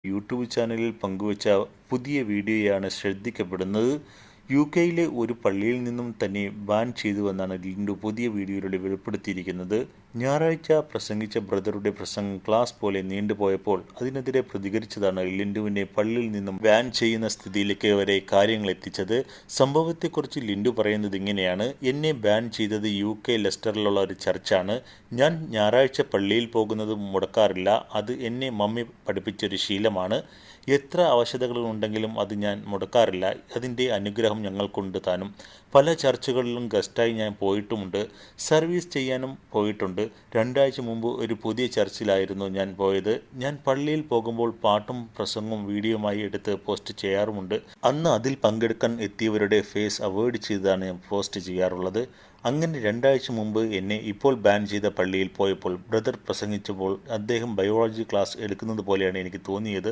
YouTube ചാനലിൽ പങ്കുവച്ച പുതിയ വീഡിയോയാണ് ശ്രദ്ധിക്കപ്പെടുന്നത്. യുകെയിലെ ഒരു പള്ളിയിൽ നിന്നും തന്നെ ബാൻ ചെയ്തുവെന്നാണ് ലിൻഡോ പുതിയ വീഡിയോയിലൂടെ വെളിപ്പെടുത്തിയിരിക്കുന്നത്. ഞായറാഴ്ച പ്രസംഗിച്ച ബ്രദറുടെ പ്രസംഗം ക്ലാസ് പോലെ നീണ്ടുപോയപ്പോൾ അതിനെതിരെ പ്രതികരിച്ചതാണ് ലിൻഡോവിനെ പള്ളിയിൽ നിന്നും ബാൻ ചെയ്യുന്ന സ്ഥിതിയിലേക്ക് വരെ കാര്യങ്ങൾ എത്തിച്ചത്. സംഭവത്തെക്കുറിച്ച് ലിൻഡോ പറയുന്നത് ഇങ്ങനെയാണ്: എന്നെ ബാൻ ചെയ്തത് UK ലെസ്റ്ററിലുള്ള ഒരു ചർച്ചാണ്. ഞാൻ ഞായറാഴ്ച പള്ളിയിൽ പോകുന്നത് മുടക്കാറില്ല. അത് എന്നെ മമ്മി പഠിപ്പിച്ചൊരു ശീലമാണ്. എത്ര അവശതകളുണ്ടെങ്കിലും അത് ഞാൻ മുടക്കാറില്ല. അതിൻ്റെ അനുഗ്രഹം ഞങ്ങൾക്കുണ്ട് താനും. പല ചർച്ചുകളിലും ഗസ്റ്റായി ഞാൻ പോയിട്ടുമുണ്ട്. സർവീസ് ചെയ്യാനും പോയിട്ടുണ്ട്. 2 ആഴ്ച മുമ്പ് ഒരു പുതിയ ചർച്ചിലായിരുന്നു ഞാൻ പോയത്. ഞാൻ പള്ളിയിൽ പോകുമ്പോൾ പാട്ടും പ്രസംഗവും വീഡിയോയുമായി എടുത്ത് പോസ്റ്റ് ചെയ്യാറുമുണ്ട്. അന്ന് അതിൽ പങ്കെടുക്കാൻ എത്തിയവരുടെ ഫേസ് അവോയ്ഡ് ചെയ്താണ് ഞാൻ പോസ്റ്റ് ചെയ്യാറുള്ളത്. അങ്ങനെ 2 ആഴ്ച മുമ്പ് എന്നെ ഇപ്പോൾ ബാൻ ചെയ്ത പള്ളിയിൽ പോയപ്പോൾ ബ്രദർ പ്രസംഗിച്ചപ്പോൾ അദ്ദേഹം ബയോളജി ക്ലാസ് എടുക്കുന്നത് പോലെയാണ് എനിക്ക് തോന്നിയത്.